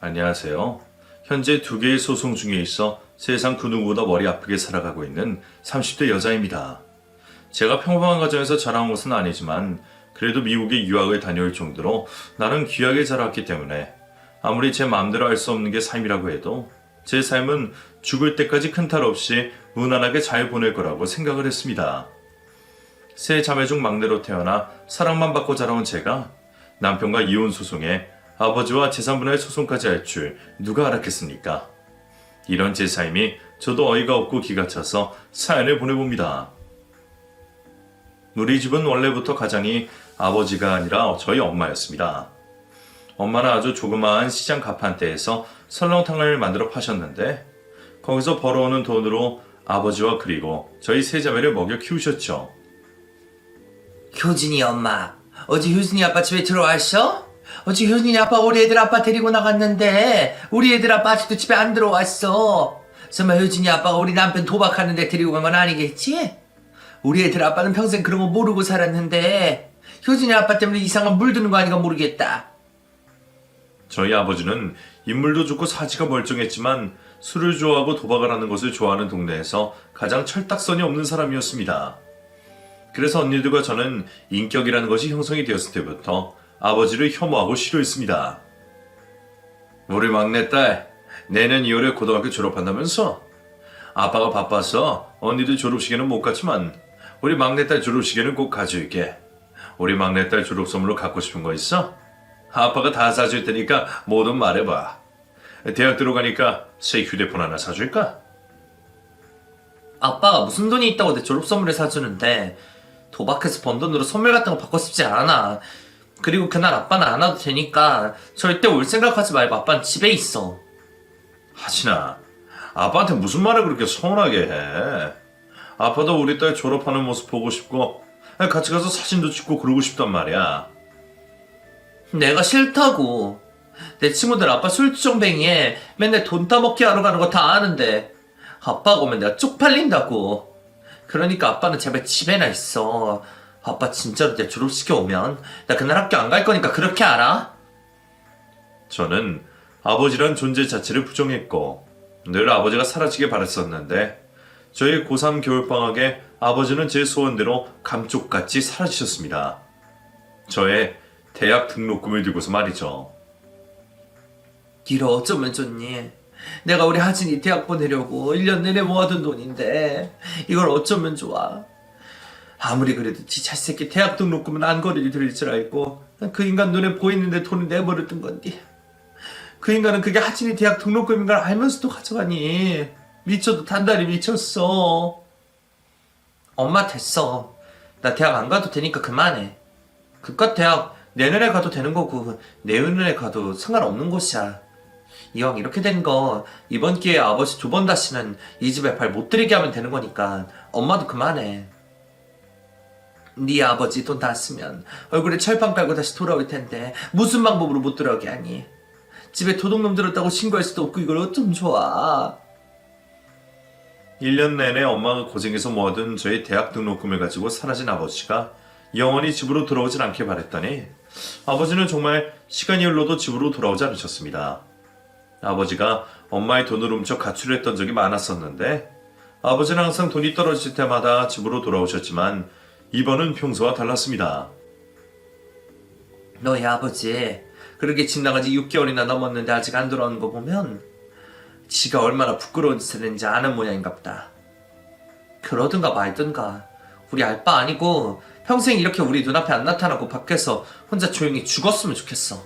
안녕하세요. 현재 두 개의 소송 중에 있어 세상 그 누구보다 머리 아프게 살아가고 있는 30대 여자입니다. 제가 평범한 가정에서 자라온 것은 아니지만 그래도 미국에 유학을 다녀올 정도로 나는 귀하게 자랐기 때문에 아무리 제 마음대로 할 수 없는 게 삶이라고 해도 제 삶은 죽을 때까지 큰 탈 없이 무난하게 잘 보낼 거라고 생각을 했습니다. 세 자매 중 막내로 태어나 사랑만 받고 자라온 제가 남편과 이혼 소송에 아버지와 재산분할 소송까지 할 줄 누가 알았겠습니까? 이런 제 삶이 저도 어이가 없고 기가 차서 사연을 보내봅니다. 우리 집은 원래부터 가장이 아버지가 아니라 저희 엄마였습니다. 엄마는 아주 조그마한 시장 가판대에서 설렁탕을 만들어 파셨는데 거기서 벌어오는 돈으로 아버지와 그리고 저희 세 자매를 먹여 키우셨죠. 효진이 엄마, 어제 효진이 아빠 집에 들어왔어? 어제 효진이 아빠 우리 애들 아빠 데리고 나갔는데 우리 애들 아빠 아직도 집에 안 들어왔어. 설마 효진이 아빠가 우리 남편 도박하는데 데리고 간 건 아니겠지? 우리 애들 아빠는 평생 그런 거 모르고 살았는데 효진이 아빠 때문에 이상한 물 드는 거 아닌가 모르겠다. 저희 아버지는 인물도 좋고 사지가 멀쩡했지만 술을 좋아하고 도박을 하는 것을 좋아하는 동네에서 가장 철딱선이 없는 사람이었습니다. 그래서 언니들과 저는 인격이라는 것이 형성이 되었을 때부터 아버지를 혐오하고 싫어했습니다. 우리 막내딸 내년 2월에 고등학교 졸업한다면서? 아빠가 바빠서 언니들 졸업식에는 못 갔지만 우리 막내딸 졸업식에는 꼭 가줄게. 우리 막내딸 졸업 선물로 갖고 싶은 거 있어? 아빠가 다 사줄 테니까 뭐든 말해봐. 대학 들어가니까 새 휴대폰 하나 사줄까? 아빠가 무슨 돈이 있다고 내 졸업 선물을 사주는데 도박해서 번 돈으로 선물 같은 거 받고 싶지 않아. 그리고 그날 아빠는 안 와도 되니까 절대 올 생각하지 말고 아빠는 집에 있어. 하진아, 아빠한테 무슨 말을 그렇게 서운하게 해? 아빠도 우리 딸 졸업하는 모습 보고 싶고 같이 가서 사진도 찍고 그러고 싶단 말이야. 내가 싫다고. 내 친구들 아빠 술주정뱅이에 맨날 돈 따먹기 하러 가는 거 다 아는데 아빠가 오면 내가 쪽팔린다고. 그러니까 아빠는 제발 집에나 있어. 아빠 진짜로 내 졸업시켜 오면 나 그날 학교 안 갈 거니까 그렇게 알아? 저는 아버지란 존재 자체를 부정했고 늘 아버지가 사라지길 바랬었는데 저희 고3 겨울방학에 아버지는 제 소원대로 감쪽같이 사라지셨습니다. 저의 대학 등록금을 들고서 말이죠. 이를 어쩌면 좋니? 내가 우리 하진이 대학 보내려고 1년 내내 모아둔 돈인데 이걸 어쩌면 좋아? 아무리 그래도 지 잘새끼 대학 등록금은 안거리를 들일 줄 알고 그 인간 눈에 보이는데 돈을 내버려둔 건데 그 인간은 그게 하진이 대학 등록금인 걸 알면서도 가져가니 미쳐도 단단히 미쳤어. 엄마 됐어. 나 대학 안 가도 되니까 그만해. 그깟 대학 내년에 가도 되는 거고 내후년에 가도 상관없는 곳이야. 이왕 이렇게 된 거 이번 기회에 아버지 2번 다시는 이 집에 발 못 들이게 하면 되는 거니까 엄마도 그만해. 네 아버지 돈 다 쓰면 얼굴에 철판 깔고 다시 돌아올 텐데 무슨 방법으로 못 돌아오게 하니? 집에 도둑놈 들었다고 신고할 수도 없고 이걸 어쩜 좋아. 1년 내내 엄마가 고생해서 모아둔 저희 대학 등록금을 가지고 사라진 아버지가 영원히 집으로 돌아오질 않길 바랬더니 아버지는 정말 시간이 흘러도 집으로 돌아오지 않으셨습니다. 아버지가 엄마의 돈을 훔쳐 가출을 했던 적이 많았었는데 아버지는 항상 돈이 떨어질 때마다 집으로 돌아오셨지만 이번은 평소와 달랐습니다. 너희 아버지 그렇게 집 나간 지 6개월이나 넘었는데 아직 안 돌아오는 거 보면 지가 얼마나 부끄러운 짓을 했는지 아는 모양인가 보다. 그러든가 말든가 우리 알 바 아니고 평생 이렇게 우리 눈앞에 안 나타나고 밖에서 혼자 조용히 죽었으면 좋겠어.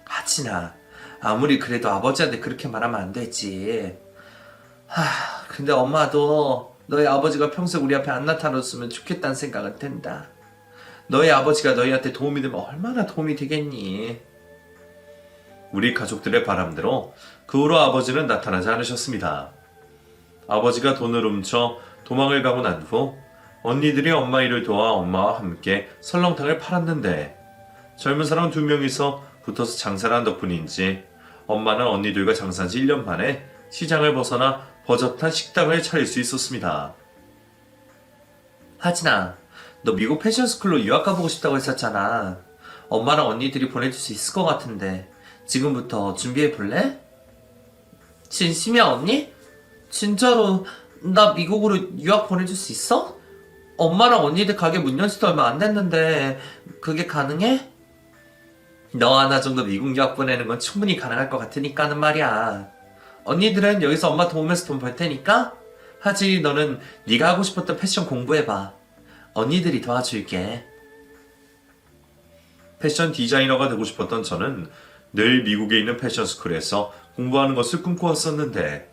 하진아, 아무리 그래도 아버지한테 그렇게 말하면 안 되지. 근데 엄마도 너희 아버지가 평생 우리 앞에 안 나타났으면 좋겠다는 생각은 든다. 너희 아버지가 너희한테 도움이 되면 얼마나 도움이 되겠니? 우리 가족들의 바람대로 그 후로 아버지는 나타나지 않으셨습니다. 아버지가 돈을 훔쳐 도망을 가고 난 후 언니들이 엄마 일을 도와 엄마와 함께 설렁탕을 팔았는데 젊은 사람 2명이서 붙어서 장사를 한 덕분인지 엄마는 언니들과 장사한 지 1년 만에 시장을 벗어나 버젓한 식당을 차릴 수 있었습니다. 하진아, 너 미국 패션스쿨로 유학 가보고 싶다고 했었잖아. 엄마랑 언니들이 보내줄 수 있을 것 같은데 지금부터 준비해 볼래? 진심이야 언니? 진짜로 나 미국으로 유학 보내줄 수 있어? 엄마랑 언니들 가게 문 연 지도 얼마 안 됐는데 그게 가능해? 너 하나 정도 미국 유학 보내는 건 충분히 가능할 것 같으니까는 말이야. 언니들은 여기서 엄마 도우면서 돈 벌 테니까 하지 너는 네가 하고 싶었던 패션 공부해봐. 언니들이 도와줄게. 패션 디자이너가 되고 싶었던 저는 늘 미국에 있는 패션 스쿨에서 공부하는 것을 꿈꿔왔었는데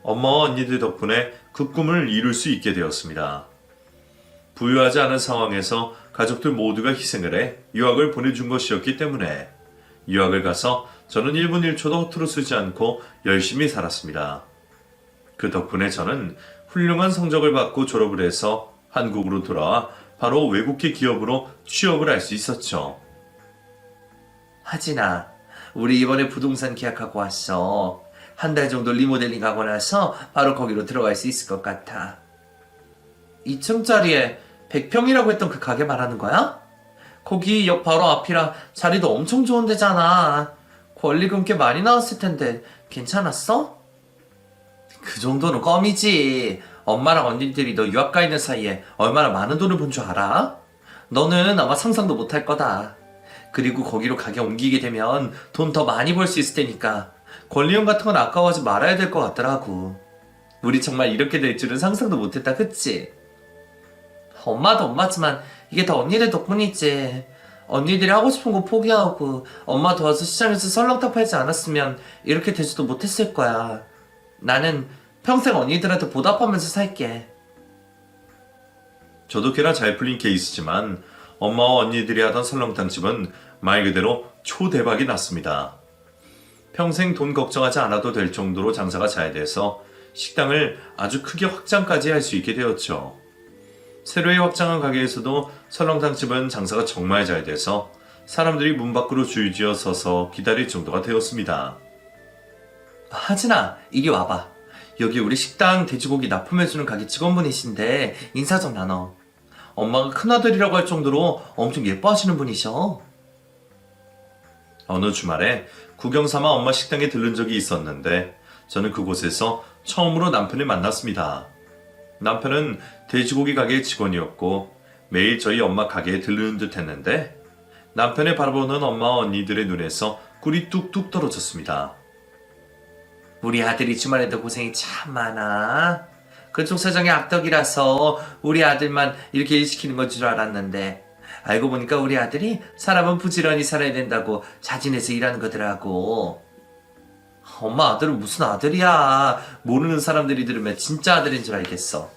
엄마와 언니들 덕분에 그 꿈을 이룰 수 있게 되었습니다. 부유하지 않은 상황에서 가족들 모두가 희생을 해 유학을 보내준 것이었기 때문에 유학을 가서 저는 1분 1초도 허투루 쓰지 않고 열심히 살았습니다. 그 덕분에 저는 훌륭한 성적을 받고 졸업을 해서 한국으로 돌아와 바로 외국계 기업으로 취업을 할 수 있었죠. 하진아, 우리 이번에 부동산 계약하고 왔어. 한 달 정도 리모델링 하고 나서 바로 거기로 들어갈 수 있을 것 같아. 2층짜리에 100평이라고 했던 그 가게 말하는 거야? 거기 역 바로 앞이라 자리도 엄청 좋은 데잖아. 권리금 꽤 많이 나왔을 텐데 괜찮았어? 그 정도는 껌이지. 엄마랑 언니들이 너 유학 가 있는 사이에 얼마나 많은 돈을 번 줄 알아? 너는 아마 상상도 못할 거다. 그리고 거기로 가게 옮기게 되면 돈 더 많이 벌 수 있을 테니까 권리금 같은 건 아까워하지 말아야 될 것 같더라고. 우리 정말 이렇게 될 줄은 상상도 못했다, 그치? 엄마도 엄마지만 이게 다 언니들 덕분이지. 언니들이 하고 싶은 거 포기하고 엄마 도와서 시장에서 설렁탕 팔지 않았으면 이렇게 되지도 못했을 거야. 나는 평생 언니들한테 보답하면서 살게. 저도 꽤나 잘 풀린 케이스지만 엄마와 언니들이 하던 설렁탕집은 말 그대로 초대박이 났습니다. 평생 돈 걱정하지 않아도 될 정도로 장사가 잘 돼서 식당을 아주 크게 확장까지 할 수 있게 되었죠. 새로이 확장한 가게에서도 설렁탕집은 장사가 정말 잘 돼서 사람들이 문 밖으로 줄지어 서서 기다릴 정도가 되었습니다. 하진아, 이리 와봐. 여기 우리 식당 돼지고기 납품해주는 가게 직원분이신데 인사 좀 나눠. 엄마가 큰아들이라고 할 정도로 엄청 예뻐하시는 분이셔. 어느 주말에 구경 삼아 엄마 식당에 들른 적이 있었는데 저는 그곳에서 처음으로 남편을 만났습니다. 남편은 돼지고기 가게 직원이었고 매일 저희 엄마 가게에 들르는 듯 했는데 남편을 바라보는 엄마와 언니들의 눈에서 꿀이 뚝뚝 떨어졌습니다. 우리 아들이 주말에도 고생이 참 많아. 그쪽 사정이 악덕이라서 우리 아들만 이렇게 일 시키는 건 줄 알았는데 알고 보니까 우리 아들이 사람은 부지런히 살아야 된다고 자진해서 일하는 거더라고. 엄마 아들은 무슨 아들이야. 모르는 사람들이 들으면 진짜 아들인 줄 알겠어.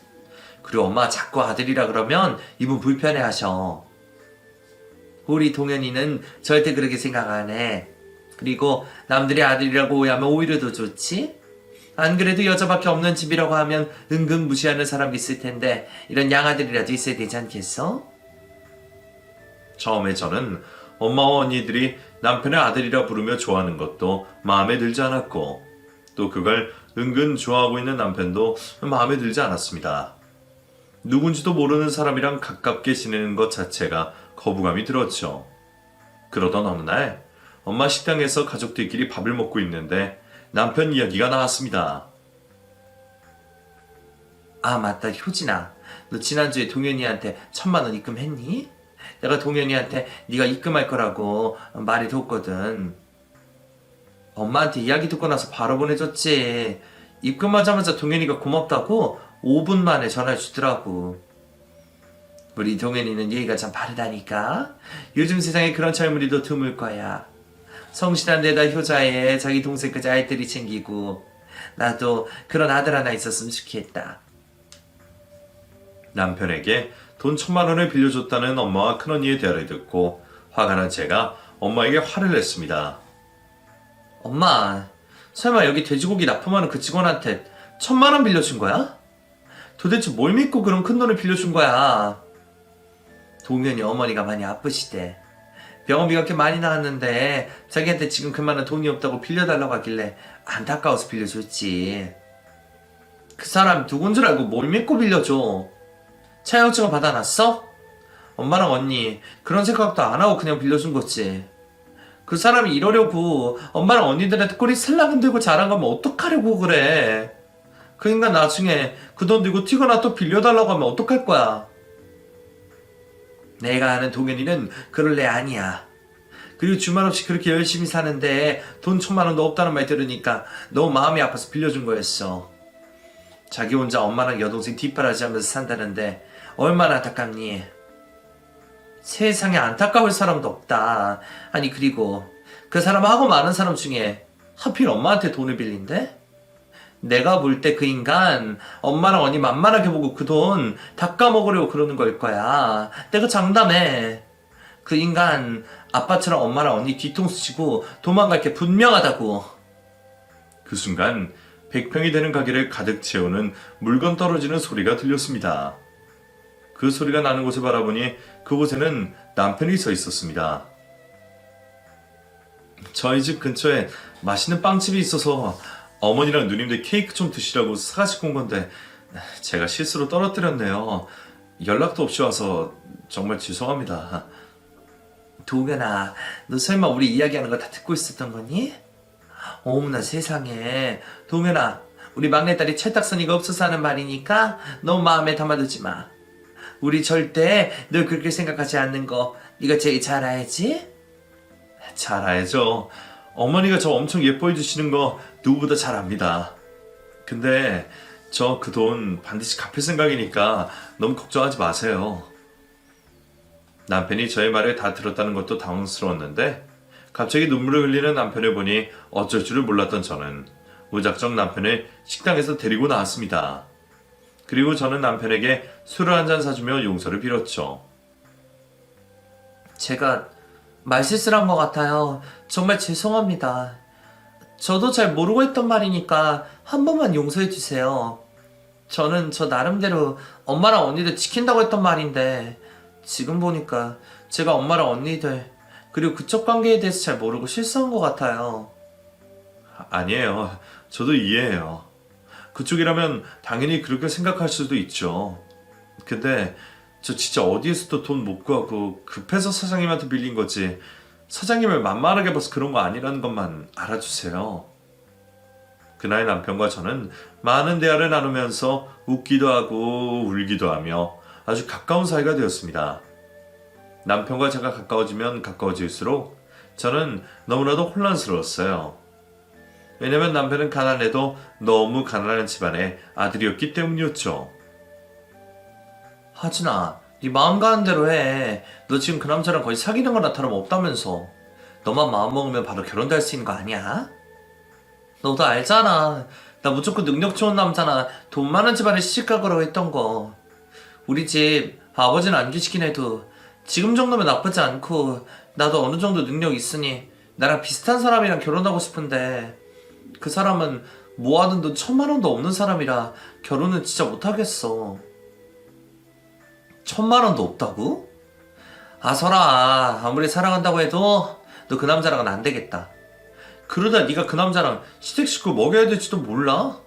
그리고 엄마가 자꾸 아들이라 그러면 이분 불편해하셔. 우리 동현이는 절대 그렇게 생각 안 해. 그리고 남들이 아들이라고 오해하면 오히려 더 좋지? 안 그래도 여자밖에 없는 집이라고 하면 은근 무시하는 사람 있을 텐데 이런 양아들이라도 있어야 되지 않겠어? 처음에 저는 엄마와 언니들이 남편의 아들이라 부르며 좋아하는 것도 마음에 들지 않았고 또 그걸 은근 좋아하고 있는 남편도 마음에 들지 않았습니다. 누군지도 모르는 사람이랑 가깝게 지내는 것 자체가 거부감이 들었죠. 그러던 어느 날 엄마 식당에서 가족들끼리 밥을 먹고 있는데 남편 이야기가 나왔습니다. 아 맞다 효진아, 너 지난주에 동현이한테 1,000만 원 입금했니? 내가 동현이한테 네가 입금할 거라고 말이 뒀거든. 엄마한테 이야기 듣고 나서 바로 보내줬지. 입금하자마자 동현이가 고맙다고 5분 만에 전화를 주더라고. 우리 동현이는 예의가 참 바르다니까. 요즘 세상에 그런 젊은이도 드물 거야. 성실한 데다 효자에 자기 동생까지 알뜰히 챙기고. 나도 그런 아들 하나 있었으면 좋겠다. 남편에게 돈 1,000만 원을 빌려줬다는 엄마와 큰언니의 대화를 듣고 화가 난 제가 엄마에게 화를 냈습니다. 엄마, 설마 여기 돼지고기 납품하는 그 직원한테 1,000만 원 빌려준 거야? 도대체 뭘 믿고 그런 큰 돈을 빌려준 거야? 동현이 어머니가 많이 아프시대. 병원비가 그렇게 많이 나왔는데 자기한테 지금 그만한 돈이 없다고 빌려달라고 하길래 안타까워서 빌려줬지. 그 사람 누군 줄 알고 뭘 믿고 빌려줘? 차용증을 받아놨어? 엄마랑 언니 그런 생각도 안 하고 그냥 빌려준 거지. 그 사람이 이러려고 엄마랑 언니들한테 꼬리 슬라금 들고 자란 거면 어떡하려고 그래. 그 인간 나중에 그 돈 들고 튀거나 또 빌려달라고 하면 어떡할 거야. 내가 아는 동현이는 그럴 애 아니야. 그리고 주말 없이 그렇게 열심히 사는데 돈 1,000만 원도 없다는 말 들으니까 너무 마음이 아파서 빌려준 거였어. 자기 혼자 엄마랑 여동생 뒷바라지 하면서 산다는데 얼마나 안타깝니. 세상에 안타까울 사람도 없다. 아니 그리고 그 사람하고 많은 사람 중에 하필 엄마한테 돈을 빌린대? 내가 볼 때 그 인간 엄마랑 언니 만만하게 보고 그 돈 닦아먹으려고 그러는 걸 거야. 내가 장담해. 그 인간 아빠처럼 엄마랑 언니 뒤통수 치고 도망갈 게 분명하다고. 그 순간 100평이 되는 가게를 가득 채우는 물건 떨어지는 소리가 들렸습니다. 그 소리가 나는 곳을 바라보니 그곳에는 남편이 서 있었습니다. 저희 집 근처에 맛있는 빵집이 있어서 어머니랑 누님들 케이크 좀 드시라고 사가지고 온 건데 제가 실수로 떨어뜨렸네요. 연락도 없이 와서 정말 죄송합니다. 도겸아, 너 설마 우리 이야기하는 거 다 듣고 있었던 거니? 어머나 세상에. 도겸아, 우리 막내딸이 철딱서니가 없어서 하는 말이니까 너무 마음에 담아두지 마. 우리 절대 널 그렇게 생각하지 않는 거 네가 제일 잘 알지? 잘 알죠. 어머니가 저 엄청 예뻐해 주시는 거 누구보다 잘 압니다. 근데 저 그 돈 반드시 갚을 생각이니까 너무 걱정하지 마세요. 남편이 저의 말을 다 들었다는 것도 당황스러웠는데 갑자기 눈물을 흘리는 남편을 보니 어쩔 줄을 몰랐던 저는 무작정 남편을 식당에서 데리고 나왔습니다. 그리고 저는 남편에게 술을 한 잔 사주며 용서를 빌었죠. 제가 말실수를 한 것 같아요. 정말 죄송합니다. 저도 잘 모르고 했던 말이니까 한 번만 용서해 주세요. 저는 저 나름대로 엄마랑 언니들 지킨다고 했던 말인데 지금 보니까 제가 엄마랑 언니들 그리고 그쪽 관계에 대해서 잘 모르고 실수한 것 같아요. 아니에요. 저도 이해해요. 그쪽이라면 당연히 그렇게 생각할 수도 있죠. 근데 저 진짜 어디에서도 돈 못 구하고 급해서 사장님한테 빌린 거지 사장님을 만만하게 봐서 그런 거 아니라는 것만 알아주세요. 그날 남편과 저는 많은 대화를 나누면서 웃기도 하고 울기도 하며 아주 가까운 사이가 되었습니다. 남편과 제가 가까워지면 가까워질수록 저는 너무나도 혼란스러웠어요. 왜냐면 남편은 가난해도 너무 가난한 집안의 아들이었기 때문이었죠. 하진아, 네 마음 가는 대로 해. 너 지금 그 남자랑 거의 사귀는 거나 다름없다면서. 너만 마음 먹으면 바로 결혼도 할 수 있는 거 아니야? 너도 알잖아. 나 무조건 능력 좋은 남자나 돈 많은 집안에 시집가거라고 했던 거. 우리 집 아버지는 안 계시긴 해도 지금 정도면 나쁘지 않고 나도 어느 정도 능력 있으니 나랑 비슷한 사람이랑 결혼하고 싶은데 그 사람은 모아둔 돈 1,000만 원도 없는 사람이라 결혼은 진짜 못하겠어. 1,000만 원도 없다고? 아설아, 아무리 사랑한다고 해도 너 그 남자랑은 안 되겠다. 그러다 네가 그 남자랑 시댁 식구 먹여야 될지도 몰라?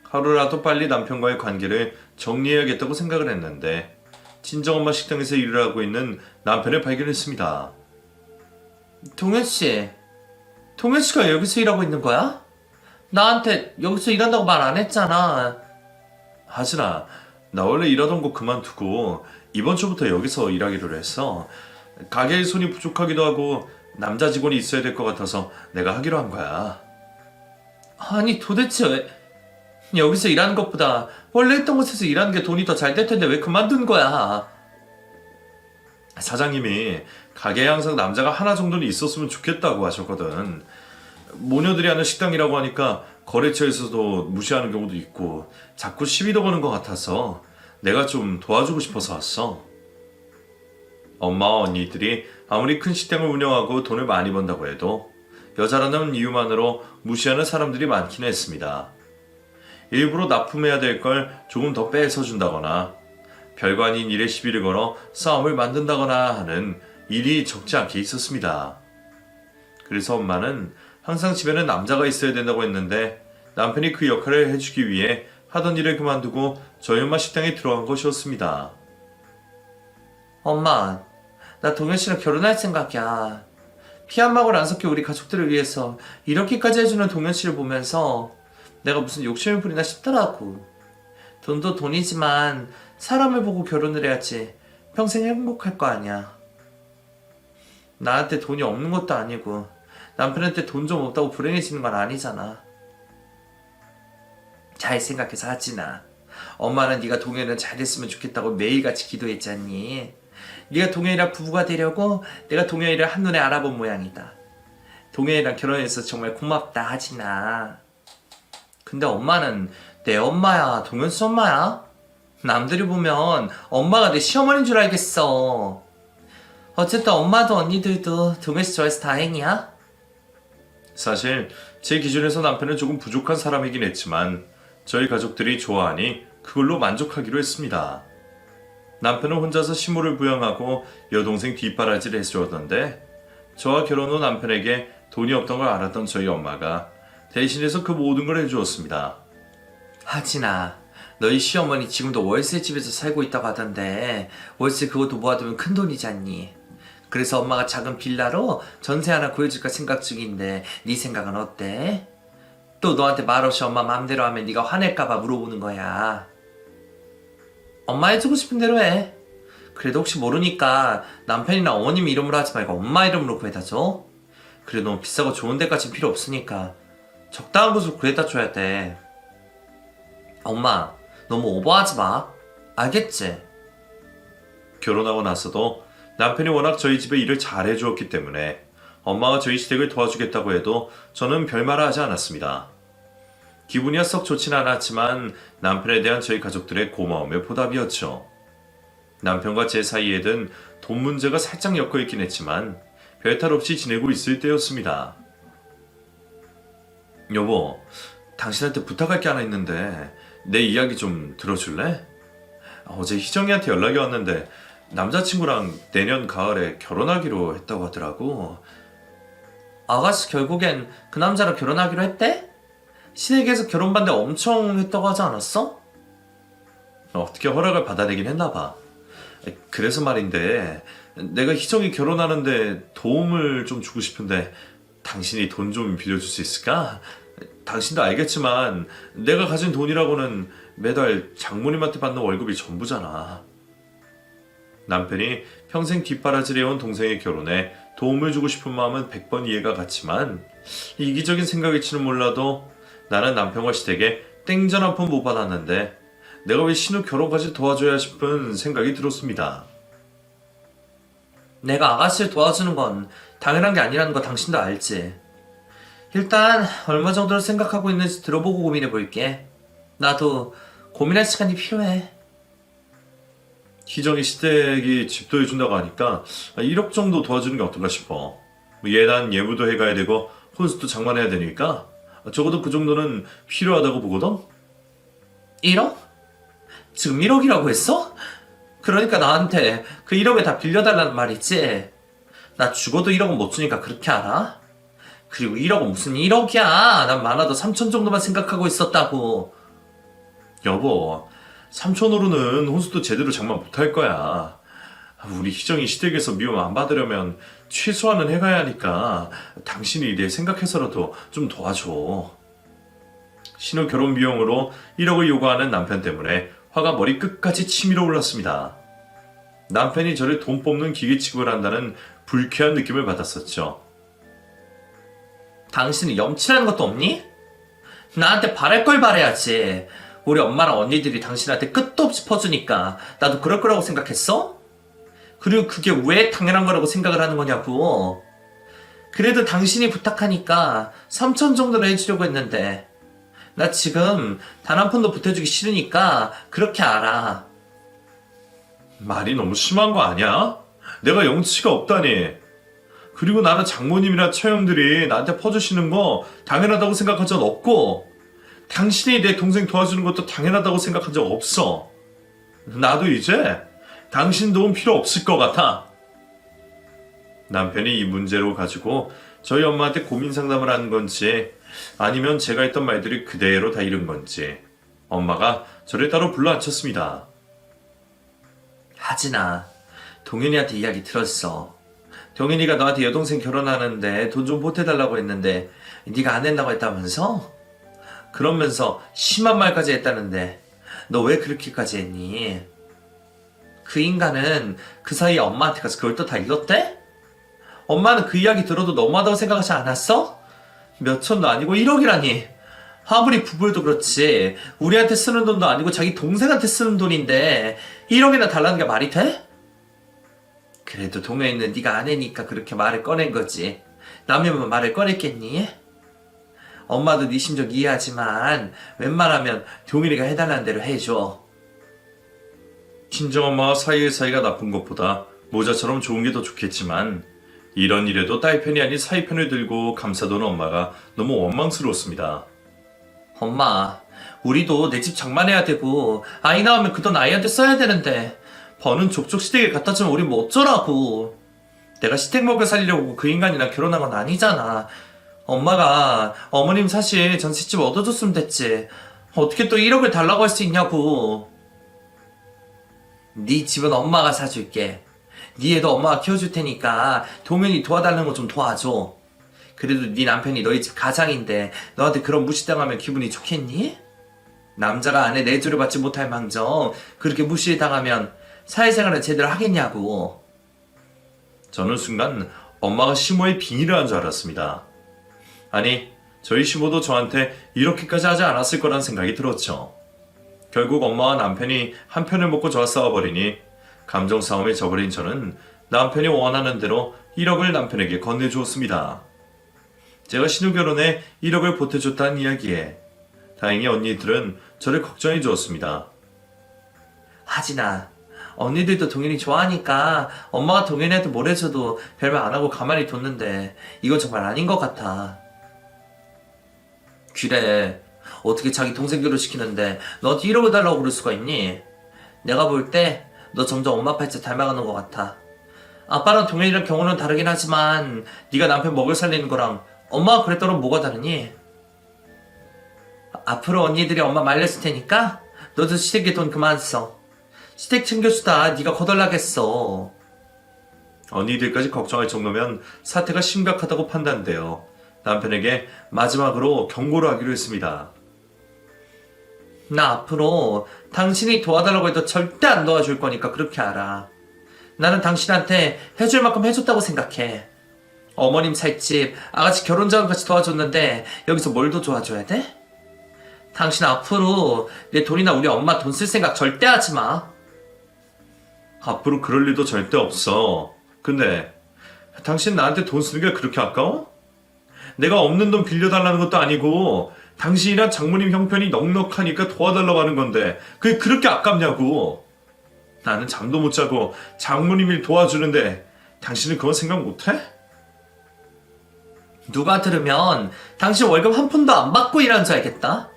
하루라도 빨리 남편과의 관계를 정리해야겠다고 생각을 했는데 친정엄마 식당에서 일을 하고 있는 남편을 발견했습니다. 동현씨, 동현씨가 여기서 일하고 있는 거야? 나한테 여기서 일한다고 말 안 했잖아. 하진아, 나 원래 일하던 곳 그만두고 이번 주부터 여기서 일하기로 했어. 가게에 손이 부족하기도 하고 남자 직원이 있어야 될 것 같아서 내가 하기로 한 거야. 아니 도대체 왜 여기서 일하는 것보다 원래 했던 곳에서 일하는 게 돈이 더 잘 될 텐데 왜 그만둔 거야? 사장님이 가게에 항상 남자가 하나 정도는 있었으면 좋겠다고 하셨거든. 모녀들이 하는 식당이라고 하니까 거래처에서도 무시하는 경우도 있고 자꾸 시비도 거는 것 같아서 내가 좀 도와주고 싶어서 왔어. 엄마와 언니들이 아무리 큰 식당을 운영하고 돈을 많이 번다고 해도 여자라는 이유만으로 무시하는 사람들이 많긴 했습니다. 일부러 납품해야 될 걸 조금 더 빼서 준다거나 별거 아닌 일에 시비를 걸어 싸움을 만든다거나 하는 일이 적지 않게 있었습니다. 그래서 엄마는 항상 집에는 남자가 있어야 된다고 했는데 남편이 그 역할을 해주기 위해 하던 일을 그만두고 저희 엄마 식당에 들어간 것이었습니다. 엄마, 나 동현 씨랑 결혼할 생각이야. 피 한 방울 안 섞여 우리 가족들을 위해서 이렇게까지 해주는 동현 씨를 보면서 내가 무슨 욕심을 부리나 싶더라고. 돈도 돈이지만 사람을 보고 결혼을 해야지 평생 행복할 거 아니야. 나한테 돈이 없는 것도 아니고 남편한테 돈 좀 없다고 불행해지는 건 아니잖아. 잘 생각해서 하지나. 엄마는 네가 동현이랑 잘 됐으면 좋겠다고 매일같이 기도했잖니. 네가 동현이랑 부부가 되려고 내가 동현이를 한눈에 알아본 모양이다. 동현이랑 결혼해서 정말 고맙다 하지나. 근데 엄마는 내 엄마야, 동현 씨 엄마야? 남들이 보면 엄마가 내 시어머니인 줄 알겠어. 어쨌든 엄마도 언니들도 동현 씨 좋아해서 다행이야. 사실 제 기준에서 남편은 조금 부족한 사람이긴 했지만 저희 가족들이 좋아하니 그걸로 만족하기로 했습니다. 남편은 혼자서 시모를 부양하고 여동생 뒷바라지를 해주었던데 저와 결혼 후 남편에게 돈이 없던 걸 알았던 저희 엄마가 대신해서 그 모든 걸 해주었습니다. 하진아, 너희 시어머니 지금도 월세 집에서 살고 있다고 하던데 월세 그것도 모아두면 큰 돈이잖니. 그래서 엄마가 작은 빌라로 전세 하나 구해줄까 생각 중인데 네 생각은 어때? 또 너한테 말없이 엄마 맘대로 하면 네가 화낼까봐 물어보는 거야. 엄마 해주고 싶은 대로 해. 그래도 혹시 모르니까 남편이나 어머님 이름으로 하지 말고 엄마 이름으로 구해다 줘. 그래 너무 비싸고 좋은 데까진 필요 없으니까 적당한 곳으로 구해다 줘야 돼. 엄마 너무 오버하지 마. 알겠지? 결혼하고 나서도 남편이 워낙 저희 집에 일을 잘 해주었기 때문에 엄마가 저희 시댁을 도와주겠다고 해도 저는 별말을 하지 않았습니다. 기분이야 썩 좋진 않았지만 남편에 대한 저희 가족들의 고마움의 보답이었죠. 남편과 제 사이에는 돈 문제가 살짝 엮여 있긴 했지만 별탈 없이 지내고 있을 때였습니다. 여보, 당신한테 부탁할 게 하나 있는데 내 이야기 좀 들어줄래? 어제 희정이한테 연락이 왔는데 남자친구랑 내년 가을에 결혼하기로 했다고 하더라고. 아가씨 결국엔 그 남자랑 결혼하기로 했대? 시댁에서 결혼 반대 엄청 했다고 하지 않았어? 어떻게 허락을 받아내긴 했나봐. 그래서 말인데 내가 희정이 결혼하는데 도움을 좀 주고 싶은데 당신이 돈 좀 빌려줄 수 있을까? 당신도 알겠지만 내가 가진 돈이라고는 매달 장모님한테 받는 월급이 전부잖아. 남편이 평생 뒷바라지를 해온 동생의 결혼에 도움을 주고 싶은 마음은 100번 이해가 갔지만 이기적인 생각일지는 몰라도 나는 남편과 시댁에 땡전 한 푼 못 받았는데 내가 왜 신우 결혼까지 도와줘야 싶은 생각이 들었습니다. 내가 아가씨를 도와주는 건 당연한 게 아니라는 거 당신도 알지? 일단 얼마 정도를 생각하고 있는지 들어보고 고민해 볼게. 나도 고민할 시간이 필요해. 희정이 시댁이 집도 해준다고 하니까 1억 정도 도와주는 게 어떨까 싶어. 예단 예물도 해가야 되고 혼수도 장만해야 되니까 적어도 그 정도는 필요하다고 보거든? 1억? 지금 1억이라고 했어? 그러니까 나한테 그 1억을 다 빌려달라는 말이지? 나 죽어도 1억은 못 주니까 그렇게 알아? 그리고 1억은 무슨 1억이야? 난 많아도 3천 정도만 생각하고 있었다고. 여보, 삼촌으로는 혼수도 제대로 장만 못할 거야. 우리 희정이 시댁에서 미움 안 받으려면 최소한은 해가야 하니까 당신이 내 생각해서라도 좀 도와줘. 신우 결혼 비용으로 1억을 요구하는 남편 때문에 화가 머리 끝까지 치밀어 올랐습니다. 남편이 저를 돈 뽑는 기계 취급을 한다는 불쾌한 느낌을 받았었죠. 당신은 염치라는 것도 없니? 나한테 바랄 걸 바래야지. 우리 엄마랑 언니들이 당신한테 끝도 없이 퍼주니까 나도 그럴 거라고 생각했어? 그리고 그게 왜 당연한 거라고 생각을 하는 거냐고. 그래도 당신이 부탁하니까 3천 정도는 해주려고 했는데 나 지금 단 한 푼도 보태주기 싫으니까 그렇게 알아. 말이 너무 심한 거 아니야? 내가 염치가 없다니. 그리고 나는 장모님이나 처형들이 나한테 퍼주시는 거 당연하다고 생각한 적 없고 당신이 내 동생 도와주는 것도 당연하다고 생각한 적 없어. 나도 이제 당신 도움 필요 없을 것 같아. 남편이 이 문제로 가지고 저희 엄마한테 고민 상담을 하는 건지 아니면 제가 했던 말들이 그대로 다 이른 건지 엄마가 저를 따로 불러앉혔습니다. 하진아, 동현이한테 이야기 들었어. 동현이가 너한테 여동생 결혼하는데 돈 좀 보태달라고 했는데 네가 안 낸다고 했다면서? 그러면서 심한 말까지 했다는데 너 왜 그렇게까지 했니? 그 인간은 그 사이에 엄마한테 가서 그걸 또 다 읽었대? 엄마는 그 이야기 들어도 너무하다고 생각하지 않았어? 몇 천도 아니고 1억이라니. 아무리 부부여도 그렇지 우리한테 쓰는 돈도 아니고 자기 동생한테 쓰는 돈인데 1억이나 달라는 게 말이 돼? 그래도 동현이는 네가 아내니까 그렇게 말을 꺼낸 거지. 남이면 말을 꺼냈겠니? 엄마도 네 심정 이해하지만 웬만하면 동현이가 해달라는 대로 해줘. 친정엄마와 사이의 사이가 나쁜 것보다 모자처럼 좋은 게 더 좋겠지만 이런 일에도 딸 편이 아닌 사위 편을 들고 감싸도는 엄마가 너무 원망스러웠습니다. 엄마, 우리도 내 집 장만해야 되고 아이 나오면 그 돈 아이한테 써야 되는데 버는 족족 시댁에 갖다 주면 우리 뭐 어쩌라고. 내가 시댁 먹여 살리려고 그 인간이랑 결혼한 건 아니잖아. 엄마가 어머님 사실 전셋집 얻어줬으면 됐지. 어떻게 또 1억을 달라고 할 수 있냐고. 네 집은 엄마가 사줄게. 네 애도 엄마가 키워줄 테니까 동현이 도와달라는 거 좀 도와줘. 그래도 네 남편이 너희 집 가장인데 너한테 그런 무시당하면 기분이 좋겠니? 남자가 아내 내조를 받지 못할 망정 그렇게 무시당하면 사회생활을 제대로 하겠냐고. 저는 순간 엄마가 시모의 빙의를 한 줄 알았습니다. 아니, 저희 시모도 저한테 이렇게까지 하지 않았을 거란 생각이 들었죠. 결국 엄마와 남편이 한 편을 먹고 저와 싸워버리니 감정 싸움에 져버린 저는 남편이 원하는 대로 1억을 남편에게 건네주었습니다. 제가 신우 결혼에 1억을 보태줬다는 이야기에 다행히 언니들은 저를 걱정해 주었습니다. 하진아, 언니들도 동현이 좋아하니까 엄마가 동현이한테 뭘 해줘도 별말 안 하고 가만히 뒀는데 이건 정말 아닌 것 같아. 그래, 어떻게 자기 동생 결혼시키는데 너한테 1억을 달라고 그럴 수가 있니? 내가 볼 때 너 점점 엄마 팔자 닮아가는 것 같아. 아빠랑 동현이랑 경우는 다르긴 하지만 네가 남편 먹여 살리는 거랑 엄마가 그랬더니 뭐가 다르니? 앞으로 언니들이 엄마 말렸을 테니까 너도 시댁에 돈 그만 써. 시댁 챙겨주다 네가 거덜나겠어. 언니들까지 걱정할 정도면 사태가 심각하다고 판단되어 남편에게 마지막으로 경고를 하기로 했습니다. 나 앞으로 당신이 도와달라고 해도 절대 안 도와줄 거니까 그렇게 알아. 나는 당신한테 해줄 만큼 해줬다고 생각해. 어머님 살집, 아가씨 결혼자금까지 도와줬는데 여기서 뭘 더 도와줘야 돼? 당신 앞으로 내 돈이나 우리 엄마 돈 쓸 생각 절대 하지 마. 앞으로 그럴 일도 절대 없어. 근데 당신 나한테 돈 쓰는 게 그렇게 아까워? 내가 없는 돈 빌려달라는 것도 아니고 당신이랑 장모님 형편이 넉넉하니까 도와달라고 하는 건데 그게 그렇게 아깝냐고. 나는 잠도 못 자고 장모님 일 도와주는데 당신은 그건 생각 못해? 누가 들으면 당신 월급 한 푼도 안 받고 일하는 줄 알겠다.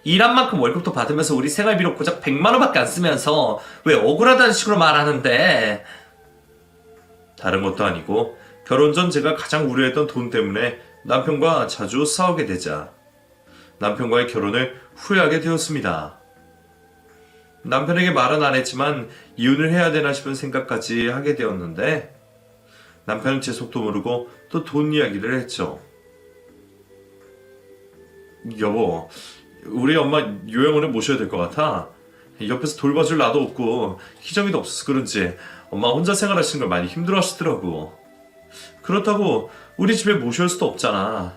일한 만큼 월급도 받으면서 우리 생활비로 고작 100만 원밖에 안 쓰면서 왜 억울하다는 식으로 말하는데. 다른 것도 아니고 결혼 전 제가 가장 우려했던 돈 때문에 남편과 자주 싸우게 되자 남편과의 결혼을 후회하게 되었습니다. 남편에게 말은 안 했지만 이혼을 해야 되나 싶은 생각까지 하게 되었는데 남편은 제 속도 모르고 또 돈 이야기를 했죠. 여보, 우리 엄마 요양원에 모셔야 될 것 같아. 옆에서 돌봐줄 나도 없고 희정이도 없어서 그런지 엄마 혼자 생활하시는 걸 많이 힘들어하시더라고. 그렇다고 우리 집에 모셔올 수도 없잖아.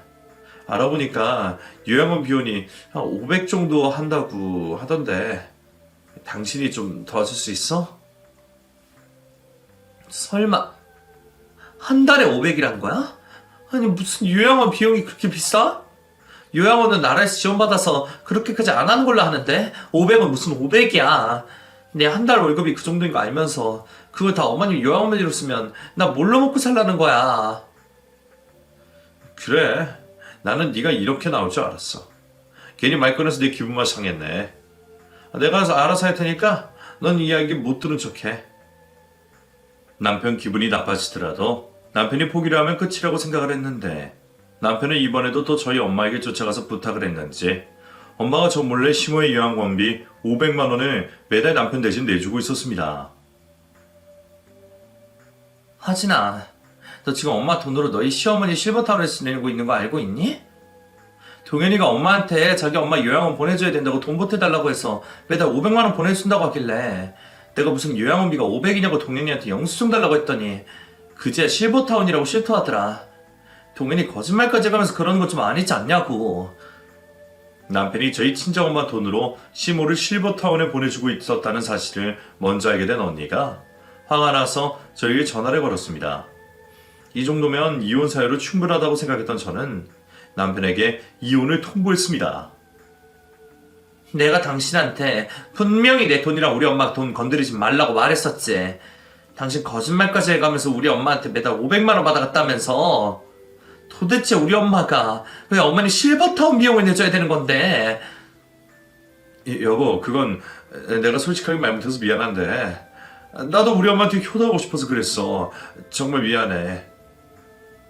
알아보니까 요양원 비용이 한 500 정도 한다고 하던데 당신이 좀 도와줄 수 있어? 설마 한 달에 500이란 거야? 아니 무슨 요양원 비용이 그렇게 비싸? 요양원은 나라에서 지원받아서 그렇게까지 안 하는 걸로 하는데 500은 무슨 500이야. 내 한 달 월급이 그 정도인 거 알면서 그걸 다 어머님 요양원비로 쓰면 나 뭘로 먹고 살라는 거야. 그래, 나는 네가 이렇게 나올 줄 알았어. 괜히 말 꺼내서 네 기분만 상했네. 내가 알아서 할 테니까 넌 이야기 못 들은 척해. 남편 기분이 나빠지더라도 남편이 포기를 하면 끝이라고 생각을 했는데 남편은 이번에도 또 저희 엄마에게 쫓아가서 부탁을 했는지 엄마가 저 몰래 시모의 요양원비 500만 원을 매달 남편 대신 내주고 있었습니다. 하진아, 너 지금 엄마 돈으로 너희 시어머니 실버타운에서 지내고 있는 거 알고 있니? 동현이가 엄마한테 자기 엄마 요양원 보내줘야 된다고 돈 보태달라고 해서 매달 500만 원 보내준다고 하길래 내가 무슨 요양원비가 500이냐고 동현이한테 영수증 달라고 했더니 그제야 실버타운이라고 싫다하더라. 동현이 거짓말까지 해가면서 그러는 거 좀 아니지 않냐고. 남편이 저희 친정엄마 돈으로 시모를 실버타운에 보내주고 있었다는 사실을 먼저 알게 된 언니가 화가 나서 저에게 전화를 걸었습니다. 이 정도면 이혼 사유로 충분하다고 생각했던 저는 남편에게 이혼을 통보했습니다. 내가 당신한테 분명히 내 돈이랑 우리 엄마 돈 건드리지 말라고 말했었지. 당신 거짓말까지 해가면서 우리 엄마한테 매달 500만 원 받아갔다면서. 도대체 우리 엄마가 왜 어머니 실버타운 비용을 내줘야 되는 건데? 여보, 그건 내가 솔직하게 말 못해서 미안한데 나도 우리 엄마한테 효도하고 싶어서 그랬어. 정말 미안해.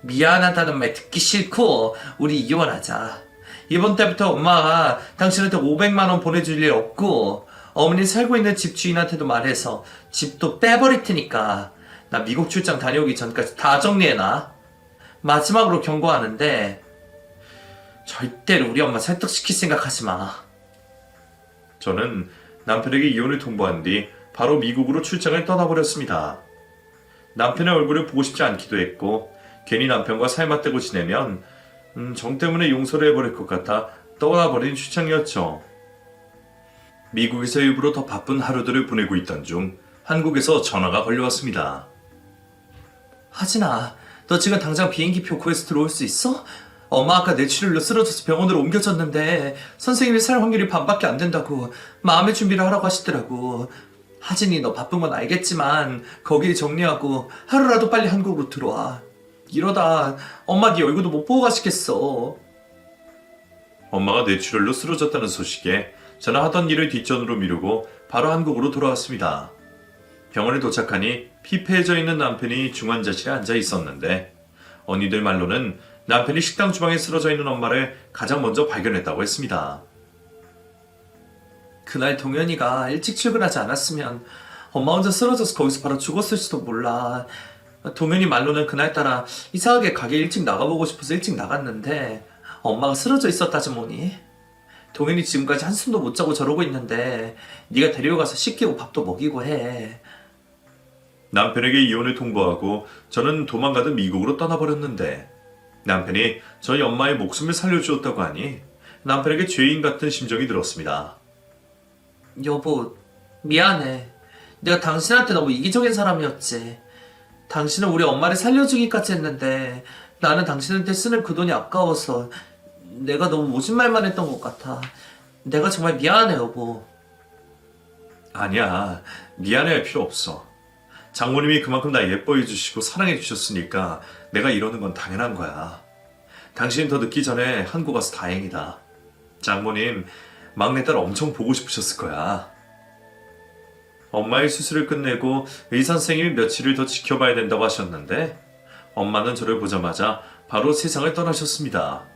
미안하다는 말 듣기 싫고 우리 이혼하자. 이번 달부터 엄마가 당신한테 500만 원 보내줄 일 없고 어머니 살고 있는 집 주인한테도 말해서 집도 빼버릴 테니까 나 미국 출장 다녀오기 전까지 다 정리해놔. 마지막으로 경고하는데 절대로 우리 엄마 설득시킬 생각하지 마. 저는 남편에게 이혼을 통보한 뒤 바로 미국으로 출장을 떠나버렸습니다. 남편의 얼굴을 보고 싶지 않기도 했고 괜히 남편과 살 맞대고 지내면 정 때문에 용서를 해버릴 것 같아 떠나버린 출장이었죠. 미국에서 일부러 더 바쁜 하루들을 보내고 있던 중 한국에서 전화가 걸려왔습니다. 하진아, 너 지금 당장 비행기표 구해서 들어올 수 있어? 엄마 아까 뇌출혈로 쓰러져서 병원으로 옮겨졌는데 선생님이 살 확률이 반밖에 안 된다고 마음의 준비를 하라고 하시더라고. 하진이 너 바쁜 건 알겠지만 거기 정리하고 하루라도 빨리 한국으로 들어와. 이러다 엄마 네 얼굴도 못 보고 가시겠어. 엄마가 뇌출혈로 쓰러졌다는 소식에 저는 하던 일을 뒷전으로 미루고 바로 한국으로 돌아왔습니다. 병원에 도착하니 피폐해져 있는 남편이 중환자실에 앉아 있었는데 언니들 말로는 남편이 식당 주방에 쓰러져 있는 엄마를 가장 먼저 발견했다고 했습니다. 그날 동현이가 일찍 출근하지 않았으면 엄마 혼자 쓰러져서 거기서 바로 죽었을지도 몰라. 동현이 말로는 그날따라 이상하게 가게 일찍 나가보고 싶어서 일찍 나갔는데 엄마가 쓰러져 있었다지 뭐니. 동현이 지금까지 한숨도 못 자고 저러고 있는데 네가 데리고 가서 씻기고 밥도 먹이고 해. 남편에게 이혼을 통보하고 저는 도망가듯 미국으로 떠나버렸는데 남편이 저희 엄마의 목숨을 살려주었다고 하니 남편에게 죄인 같은 심정이 들었습니다. 여보, 미안해. 내가 당신한테 너무 이기적인 사람이었지. 당신은 우리 엄마를 살려주기까지 했는데 나는 당신한테 쓰는 그 돈이 아까워서 내가 너무 모진 말만 했던 것 같아. 내가 정말 미안해, 여보. 아니야, 미안해할 필요 없어. 장모님이 그만큼 나 예뻐해 주시고 사랑해 주셨으니까 내가 이러는 건 당연한 거야. 당신이 더 늦기 전에 한국 와서 다행이다. 장모님, 막내딸 엄청 보고 싶으셨을 거야. 엄마의 수술을 끝내고 의사 선생님이 며칠을 더 지켜봐야 된다고 하셨는데 엄마는 저를 보자마자 바로 세상을 떠나셨습니다.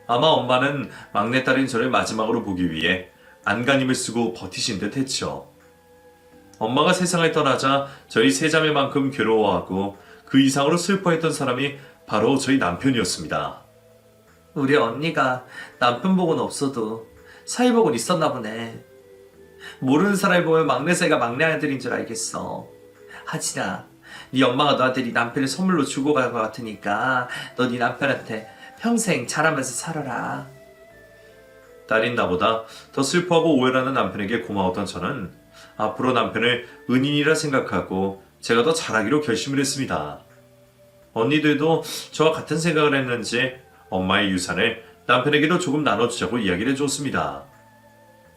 아마 엄마는 막내딸인 저를 마지막으로 보기 위해 안간힘을 쓰고 버티신 듯 했죠. 엄마가 세상을 떠나자 저희 세 자매만큼 괴로워하고 그 이상으로 슬퍼했던 사람이 바로 저희 남편이었습니다. 우리 언니가 남편 복은 없어도 사위 복은 있었나 보네. 모르는 사람이 보면 막내 사이가 막내 아들인 줄 알겠어. 하진아, 네 엄마가 너한테 네 남편을 선물로 주고 간 것 같으니까 너 네 남편한테 평생 잘하면서 살아라. 딸인 나보다 더 슬퍼하고 오해하는 남편에게 고마웠던 저는 앞으로 남편을 은인이라 생각하고 제가 더 잘하기로 결심을 했습니다. 언니들도 저와 같은 생각을 했는지 엄마의 유산을 남편에게도 조금 나눠주자고 이야기를 해줬습니다.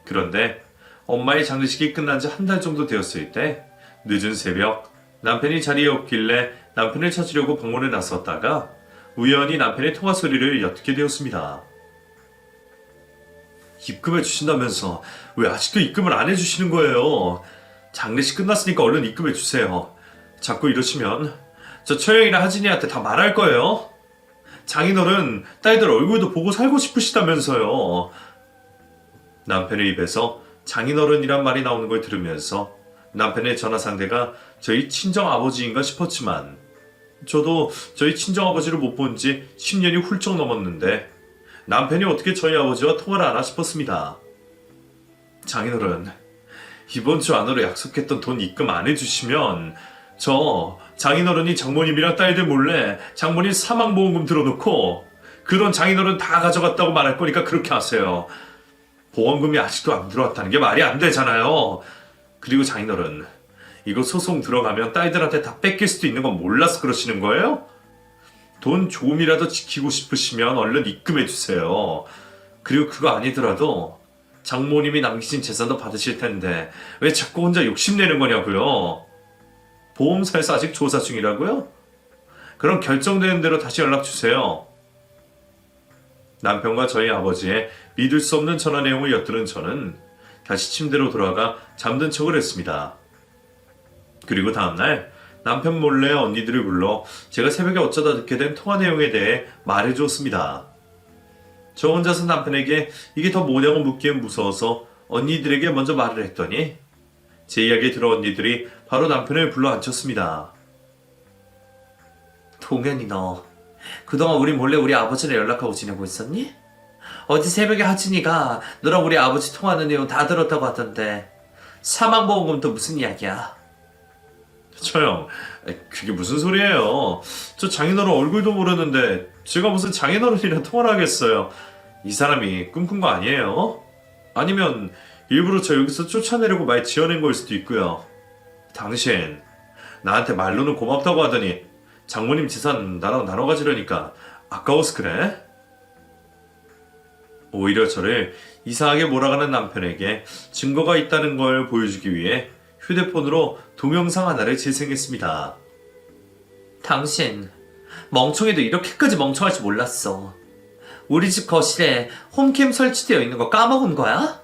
그런데 엄마의 장례식이 끝난 지 한 달 정도 되었을 때 늦은 새벽 남편이 자리에 없길래 남편을 찾으려고 방문에 나섰다가 우연히 남편의 통화 소리를 엿듣게 되었습니다. 입금해 주신다면서 왜 아직도 입금을 안 해주시는 거예요? 장례식 끝났으니까 얼른 입금해 주세요. 자꾸 이러시면 저 처형이랑 하진이한테 다 말할 거예요. 장인어른 딸들 얼굴도 보고 살고 싶으시다면서요. 남편의 입에서 장인어른이란 말이 나오는 걸 들으면서 남편의 전화 상대가 저희 친정 아버지인가 싶었지만 저도 저희 친정아버지를 못 본 지 10년이 훌쩍 넘었는데 남편이 어떻게 저희 아버지와 통화를 하나 싶었습니다. 장인어른, 이번 주 안으로 약속했던 돈 입금 안 해주시면 저 장인어른이 장모님이랑 딸들 몰래 장모님 사망보험금 들어놓고 그 돈 장인어른 다 가져갔다고 말할 거니까 그렇게 하세요. 보험금이 아직도 안 들어왔다는 게 말이 안 되잖아요. 그리고 장인어른, 이거 소송 들어가면 딸들한테 다 뺏길 수도 있는 건 몰라서 그러시는 거예요? 돈 조금이라도 지키고 싶으시면 얼른 입금해 주세요. 그리고 그거 아니더라도 장모님이 남기신 재산도 받으실 텐데 왜 자꾸 혼자 욕심내는 거냐고요? 보험사에서 아직 조사 중이라고요? 그럼 결정되는 대로 다시 연락 주세요. 남편과 저희 아버지의 믿을 수 없는 전화 내용을 엿들은 저는 다시 침대로 돌아가 잠든 척을 했습니다. 그리고 다음날 남편 몰래 언니들을 불러 제가 새벽에 어쩌다 듣게 된 통화 내용에 대해 말해주었습니다. 저 혼자서 남편에게 이게 더 뭐냐고 묻기엔 무서워서 언니들에게 먼저 말을 했더니 제 이야기에 들어 언니들이 바로 남편을 불러 앉혔습니다. 동현이 너 그동안 우리 몰래 우리 아버지랑 연락하고 지내고 있었니? 어제 새벽에 하진이가 너랑 우리 아버지 통화하는 내용 다 들었다고 하던데 사망보험금도 무슨 이야기야? 저 형, 그게 무슨 소리예요? 저 장인어른 얼굴도 모르는데 제가 무슨 장인어른이랑 통화를 하겠어요? 이 사람이 꿈꾼 거 아니에요? 아니면 일부러 저 여기서 쫓아내려고 말 지어낸 걸 수도 있고요. 당신 나한테 말로는 고맙다고 하더니 장모님 재산 나랑 나눠 가지려니까 아까워서 그래? 오히려 저를 이상하게 몰아가는 남편에게 증거가 있다는 걸 보여주기 위해 휴대폰으로 동영상 하나를 재생했습니다. 당신 멍청이도 이렇게까지 멍청할 줄 몰랐어. 우리 집 거실에 홈캠 설치되어 있는 거 까먹은 거야?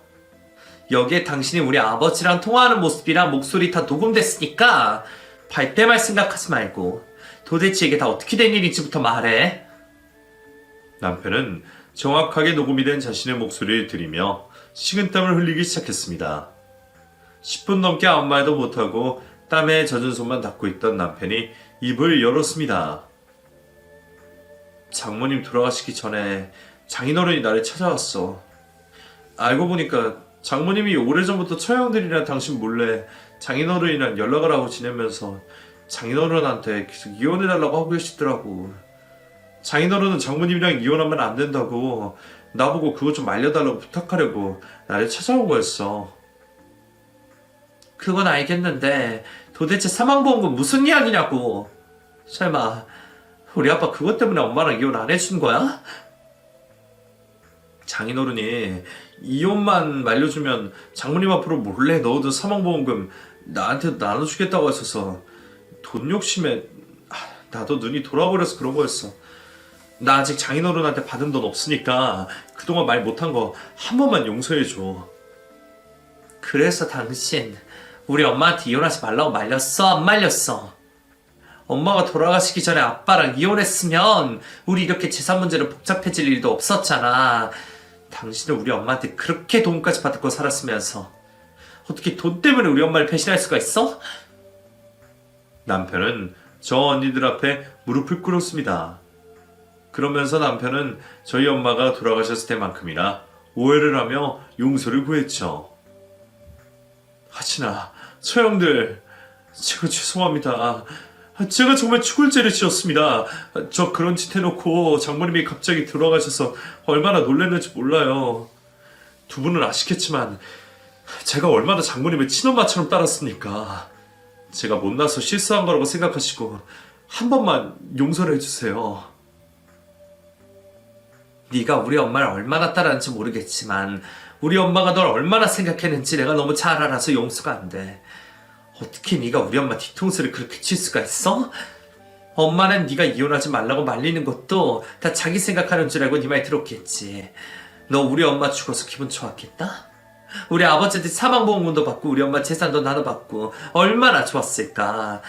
여기에 당신이 우리 아버지랑 통화하는 모습이랑 목소리 다 녹음됐으니까 발뺌할 생각하지 말고 도대체 이게 다 어떻게 된 일인지부터 말해. 남편은 정확하게 녹음이 된 자신의 목소리를 들으며 식은땀을 흘리기 시작했습니다. 10분 넘게 아무 말도 못하고 땀에 젖은 손만 닦고 있던 남편이 입을 열었습니다. 장모님 돌아가시기 전에 장인어른이 나를 찾아왔어. 알고 보니까 장모님이 오래전부터 처형들이랑 당신 몰래 장인어른이랑 연락을 하고 지내면서 장인어른한테 계속 이혼해달라고 하고 계시더라고. 장인어른은 장모님이랑 이혼하면 안 된다고 나보고 그거 좀 알려달라고 부탁하려고 나를 찾아온 거였어. 그건 알겠는데 도대체 사망보험금 무슨 이야기냐고. 설마 우리 아빠 그것 때문에 엄마랑 이혼 안 해준 거야? 장인어른이 이혼만 말려주면 장모님 앞으로 몰래 넣어둔 사망보험금 나한테 나눠주겠다고 하셔서 돈 욕심에 나도 눈이 돌아버려서 그런 거였어. 나 아직 장인어른한테 받은 돈 없으니까 그동안 말 못한 거 한 번만 용서해줘. 그래서 당신 우리 엄마한테 이혼하지 말라고 말렸어? 안 말렸어? 엄마가 돌아가시기 전에 아빠랑 이혼했으면 우리 이렇게 재산 문제로 복잡해질 일도 없었잖아. 당신은 우리 엄마한테 그렇게 돈까지 받고 살았으면서 어떻게 돈 때문에 우리 엄마를 배신할 수가 있어? 남편은 저 언니들 앞에 무릎을 꿇었습니다. 그러면서 남편은 저희 엄마가 돌아가셨을 때만큼이나 오해를 하며 용서를 구했죠. 하진아, 저 형들, 제가 죄송합니다. 제가 정말 죽을 죄를 지었습니다. 저 그런 짓 해놓고 장모님이 갑자기 돌아가셔서 얼마나 놀랐는지 몰라요. 두 분은 아시겠지만 제가 얼마나 장모님을 친엄마처럼 따랐습니까? 제가 못나서 실수한 거라고 생각하시고 한 번만 용서를 해주세요. 네가 우리 엄마를 얼마나 따랐는지 모르겠지만 우리 엄마가 널 얼마나 생각했는지 내가 너무 잘 알아서 용서가 안 돼. 어떻게 네가 우리 엄마 뒤통수를 그렇게 칠 수가 있어? 엄마는 네가 이혼하지 말라고 말리는 것도 다 자기 생각하는 줄 알고 네 말 들었겠지. 너 우리 엄마 죽어서 기분 좋았겠다? 우리 아버지한테 사망보험금도 받고 우리 엄마 재산도 나눠받고 얼마나 좋았을까.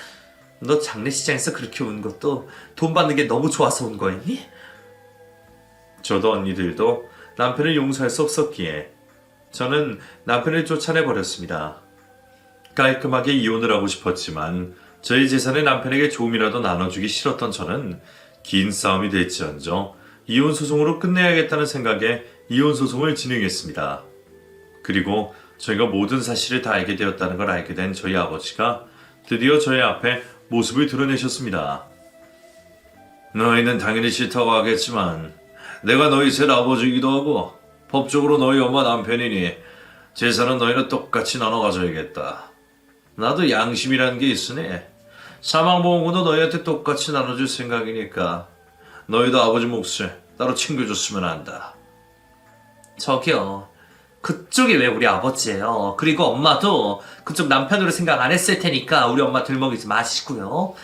너 장례식장에서 그렇게 운 것도 돈 받는 게 너무 좋아서 운 거였니? 저도 언니들도 남편을 용서할 수 없었기에 저는 남편을 쫓아내버렸습니다. 깔끔하게 이혼을 하고 싶었지만 저희 재산을 남편에게 조금이라도 나눠주기 싫었던 저는 긴 싸움이 될지언정 이혼 소송으로 끝내야겠다는 생각에 이혼 소송을 진행했습니다. 그리고 저희가 모든 사실을 다 알게 되었다는 걸 알게 된 저희 아버지가 드디어 저희 앞에 모습을 드러내셨습니다. 너희는 당연히 싫다고 하겠지만 내가 너희 셋 아버지이기도 하고 법적으로 너희 엄마 남편이니 재산은 너희는 똑같이 나눠 가져야겠다. 나도 양심이라는 게 있으니 사망보험금도 너희한테 똑같이 나눠줄 생각이니까 너희도 아버지 몫을 따로 챙겨줬으면 한다. 저기요. 그쪽이 왜 우리 아버지예요? 그리고 엄마도 그쪽 남편으로 생각 안 했을 테니까 우리 엄마 들먹이지 마시고요.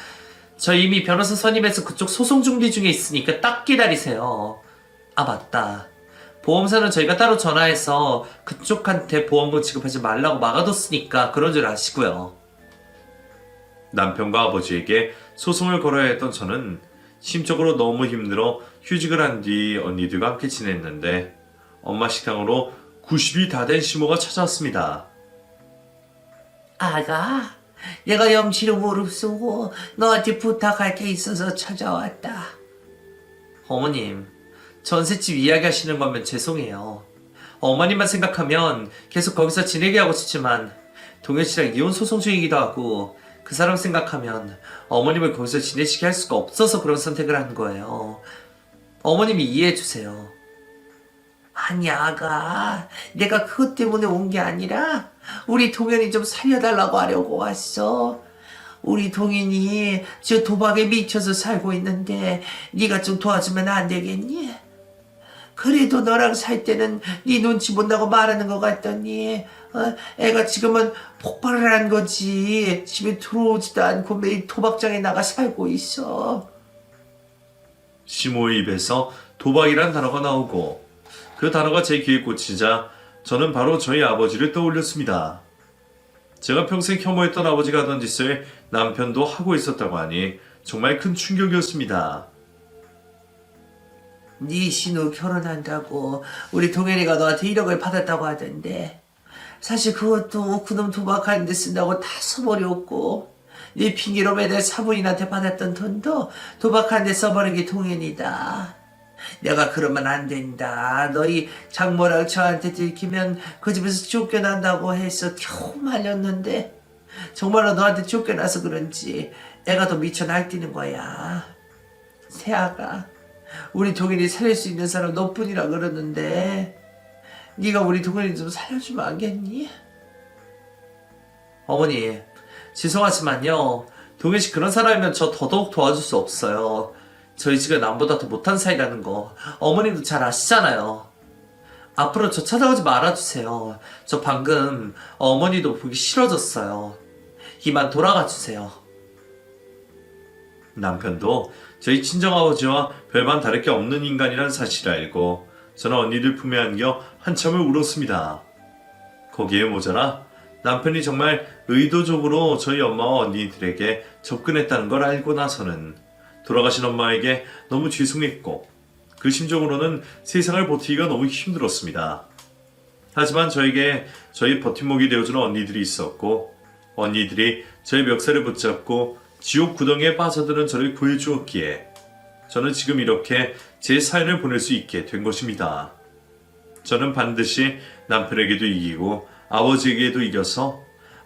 저 이미 변호사 선임해서 그쪽 소송 준비 중에 있으니까 딱 기다리세요. 아, 맞다. 보험사는 저희가 따로 전화해서 그쪽한테 보험금 지급하지 말라고 막아뒀으니까 그런 줄 아시고요. 남편과 아버지에게 소송을 걸어야 했던 저는 심적으로 너무 힘들어 휴직을 한 뒤 언니들과 함께 지냈는데 엄마 식당으로 90이 다 된 시모가 찾아왔습니다. 아가, 내가 염치를 무릅쓰고 너한테 부탁할 게 있어서 찾아왔다. 어머님, 전셋집 이야기하시는 거면 죄송해요. 어머님만 생각하면 계속 거기서 지내게 하고 싶지만 동현 씨랑 이혼 소송 중이기도 하고 그 사람 생각하면 어머님을 거기서 지내시게 할 수가 없어서 그런 선택을 한 거예요. 어머님이 이해해 주세요. 아니 아가, 내가 그것 때문에 온 게 아니라 우리 동현이 좀 살려달라고 하려고 왔어. 우리 동현이 저 도박에 미쳐서 살고 있는데 네가 좀 도와주면 안 되겠니? 그래도 너랑 살 때는 네 눈치 본다고 말하는 것 같더니 애가 지금은 폭발을 한 거지. 집에 들어오지도 않고 매일 도박장에 나가 살고 있어. 시모의 입에서 도박이란 단어가 나오고 그 단어가 제 귀에 꽂히자 저는 바로 저희 아버지를 떠올렸습니다. 제가 평생 혐오했던 아버지가 하던 짓을 남편도 하고 있었다고 하니 정말 큰 충격이었습니다. 네 신우 결혼한다고 우리 동현이가 너한테 1억을 받았다고 하던데 사실 그것도 그놈 도박하는 데 쓴다고 다 써버렸고 네 핑계로 매달 사부인한테 받았던 돈도 도박하는 데 써버린 게 동현이다. 내가 그러면 안 된다. 너희 장모랑 저한테 들키면 그 집에서 쫓겨난다고 해서 겨우 말렸는데 정말로 너한테 쫓겨나서 그런지 애가 더 미쳐 날뛰는 거야. 세아가 우리 동현이 살릴 수 있는 사람 너뿐이라 그러는데 네가 우리 동현이 좀 살려주면 안 겠니? 어머니, 죄송하지만요. 동현 씨 그런 사람이면 저 더더욱 도와줄 수 없어요. 저희 집에 남보다 더 못한 사이라는 거 어머님도 잘 아시잖아요. 앞으로 저 찾아오지 말아주세요. 저 방금 어머니도 보기 싫어졌어요. 이만 돌아가 주세요. 남편도 저희 친정아버지와 별반 다를 게 없는 인간이라는 사실을 알고 저는 언니들 품에 안겨 한참을 울었습니다. 거기에 모자라 남편이 정말 의도적으로 저희 엄마와 언니들에게 접근했다는 걸 알고 나서는 돌아가신 엄마에게 너무 죄송했고 그 심정으로는 세상을 버티기가 너무 힘들었습니다. 하지만 저에게 저희 버팀목이 되어주는 언니들이 있었고 언니들이 저의 멱살을 붙잡고 지옥 구덩이에 빠져드는 저를 구해주었기에 저는 지금 이렇게 제 사연을 보낼 수 있게 된 것입니다. 저는 반드시 남편에게도 이기고 아버지에게도 이겨서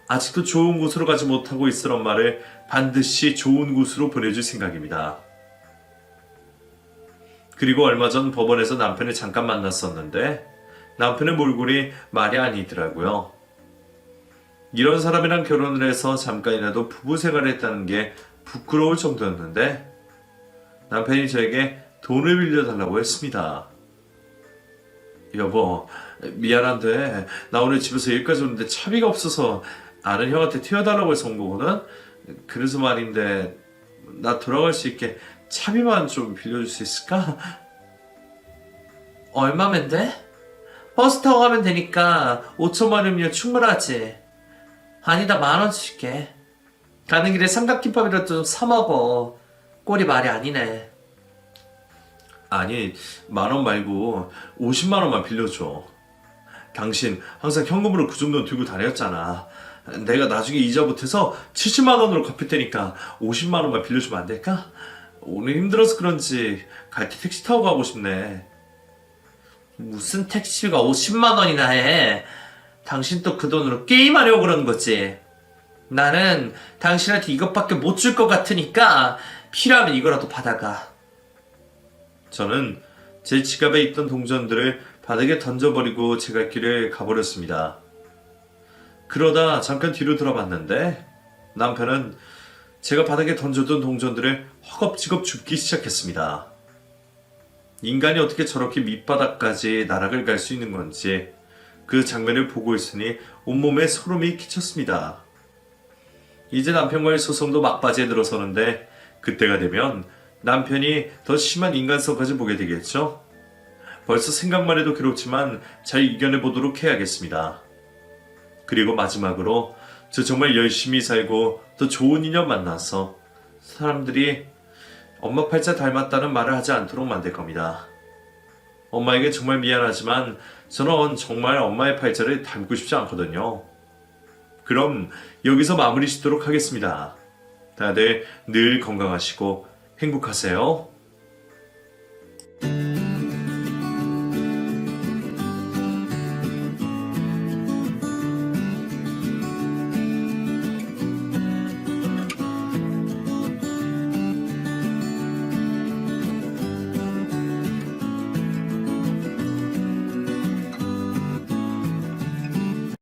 아직도 좋은 곳으로 가지 못하고 있을 엄마를 반드시 좋은 곳으로 보내줄 생각입니다. 그리고 얼마 전 법원에서 남편을 잠깐 만났었는데 남편의 몰골이 말이 아니더라고요. 이런 사람이랑 결혼을 해서 잠깐이라도 부부 생활을 했다는 게 부끄러울 정도였는데 남편이 저에게 돈을 빌려달라고 했습니다. 여보, 미안한데 나 오늘 집에서 여기까지 오는데 차비가 없어서 아는 형한테 튀어달라고 해서 온 거거든? 그래서 말인데 나 돌아갈 수 있게 차비만 좀 빌려줄 수 있을까? 얼마면 돼? 버스 타고 가면 되니까 5천만 원이면 충분하지. 아니다, 10,000원 줄게. 가는 길에 삼각김밥이라도 좀 사 먹어. 꼴이 말이 아니네. 아니, 10,000원 말고 50만 원만 빌려줘. 당신 항상 현금으로 그 정도는 들고 다녔잖아. 내가 나중에 이자 못해서 70만 원으로 갚을 테니까 50만 원만 빌려주면 안 될까? 오늘 힘들어서 그런지 갈 때 택시 타고 가고 싶네. 무슨 택시가 50만 원이나 해. 당신 또 그 돈으로 게임하려고 그러는 거지. 나는 당신한테 이것밖에 못 줄 것 같으니까 필요하면 이거라도 받아가. 저는 제 지갑에 있던 동전들을 바닥에 던져버리고 제 갈 길을 가버렸습니다. 그러다 잠깐 뒤로 돌아봤는데 남편은 제가 바닥에 던져둔 동전들을 허겁지겁 줍기 시작했습니다. 인간이 어떻게 저렇게 밑바닥까지 나락을 갈 수 있는 건지 그 장면을 보고 있으니 온몸에 소름이 끼쳤습니다. 이제 남편과의 소송도 막바지에 들어서는데 그때가 되면 남편이 더 심한 인간성까지 보게 되겠죠? 벌써 생각만 해도 괴롭지만 잘 이겨내보도록 해야겠습니다. 그리고 마지막으로 저 정말 열심히 살고 더 좋은 인연 만나서 사람들이 엄마 팔자 닮았다는 말을 하지 않도록 만들 겁니다. 엄마에게 정말 미안하지만 저는 정말 엄마의 팔자를 닮고 싶지 않거든요. 그럼 여기서 마무리 짓도록 하겠습니다. 다들 늘 건강하시고 행복하세요.